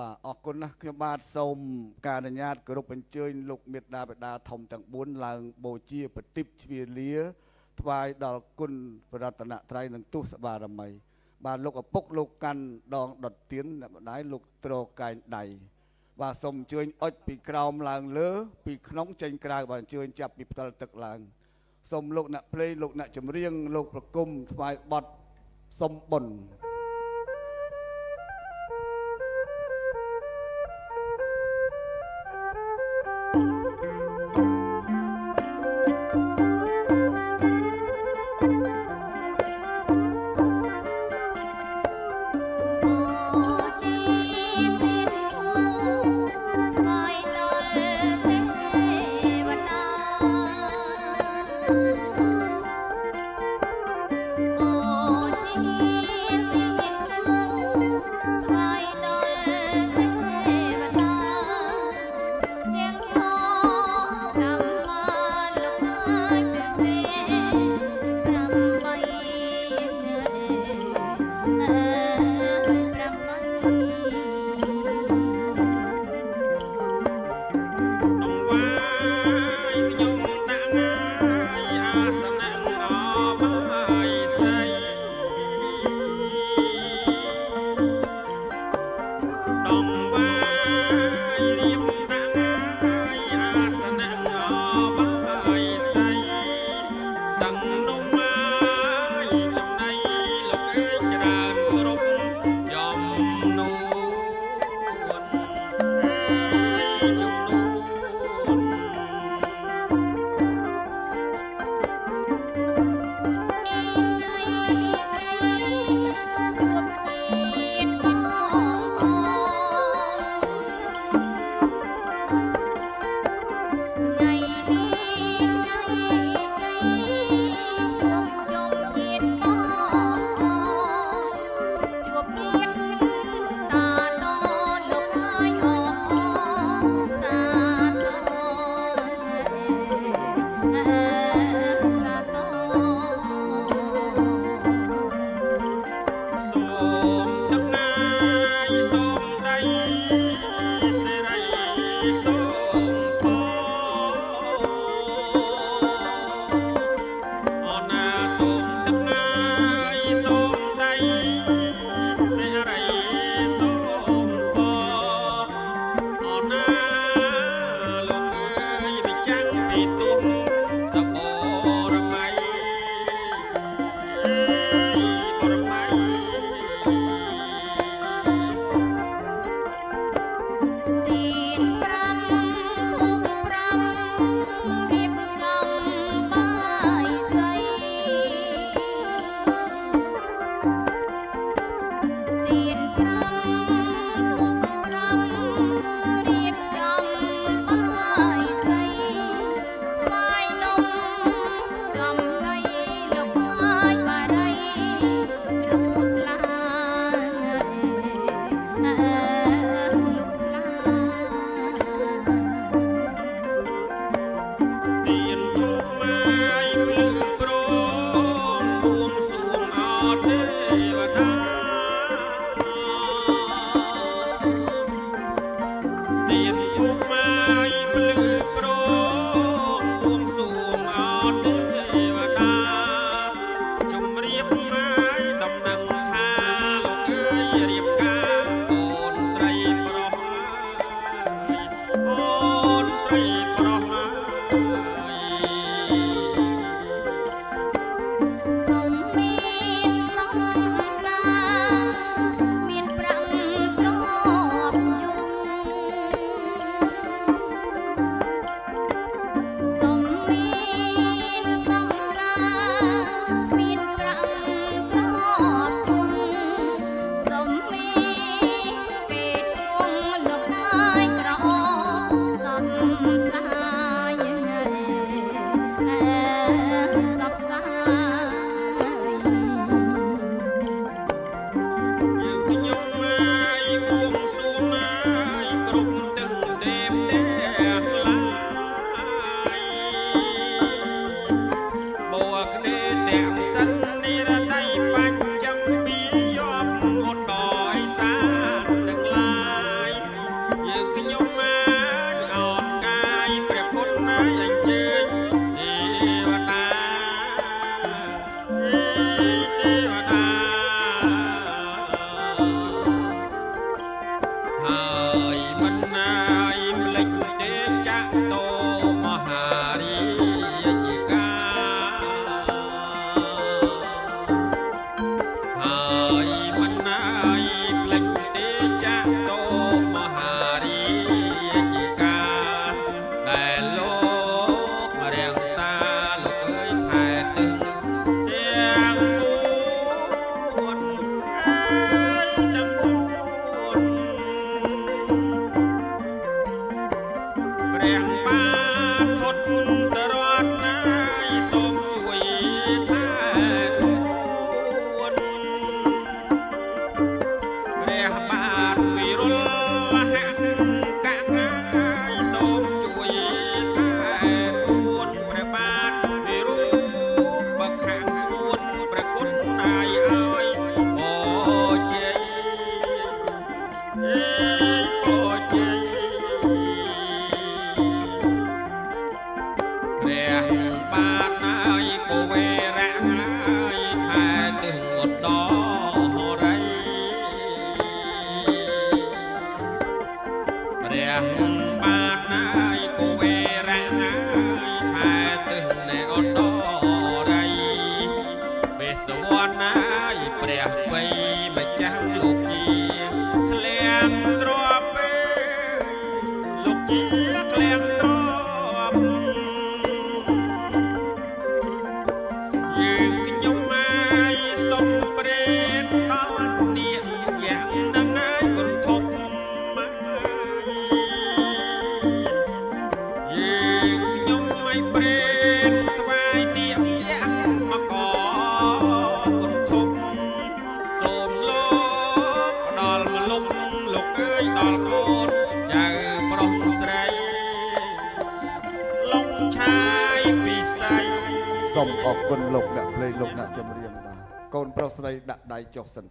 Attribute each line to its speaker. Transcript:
Speaker 1: បាទអរគុណណាស់ខ្ញុំបាទសូមការអនុញ្ញាតគោរពអញ្ជើញលោកមេត្តាបិតាធំទាំង4ឡើងបូជាប្រតិបជ្រាលាថ្វាយដល់គុណបរតនត្រ័យនិងទុសបារមីបាទលោកឪពុកលោកកាន់ដងដុតទៀនអ្នកម្ដាយលោកត្រកែងដៃបាទសូមអញ្ជើញអុចពីក្រោមឡើងលើពីក្នុងចេញក្រៅបាទអញ្ជើញចាប់ពីផ្ទៃទឹកឡើងសូមលោកអ្នកភ្លេងលោកអ្នកចម្រៀងលោកប្រគំថ្វាយបទសុំបុណ្យ
Speaker 2: យើងខ្ញុំមកអត់កាយព្រះគុណណាយអញ្ជើញទេវតាទេវតាហើយមិនណាយម្លេចទេចាក់តោមហារីជាការហើយមិនណាយម្លេចទេចាក់តោមហារីជាការដែលលោកមរាំងសាលោកអើយថែទឹងទាំងពួនទាំងពួនព្រះបាទធត់តរតណាយសូមជួយថែទួនព្រះបាទវិរុលមហកងាយសូមជួយថែទួនព្រះបាទវិរុលបខាងស្ពួនព្រះគុណណាយអើយអូជ័យអូជ័យព្រះបាទណាយក៏វេរៈងាយថែទឹងឧត្តររីព្រះបាទណាយក៏វេរៈងាយថែទឹងនៅឧត្តររីបេសវណ្ណណាយព្រះវ័យម្ចាស់លោកជាឃ្លាំងទ្របពេលោកជាឃ្លាំងទ្របយើងខ្ញុំមកសុំព្រេនដល់នាងយ៉ាងនឹងហើយគុណធប់មកយើងខ្ញុំឲ្យព្រេនថ្វាយនាងយ៉ាងមកគុណធប់សូមលោកដល់មលុបលោកអើយដល់កូនចៅប្រុសស្រីលំឆាយពិសី
Speaker 1: សូមអរគុណលោកអ្នកភ្លេងលោកអ្នកចម្រៀងបាទកូនប្រុសស្រីដាក់ដៃចុះសិន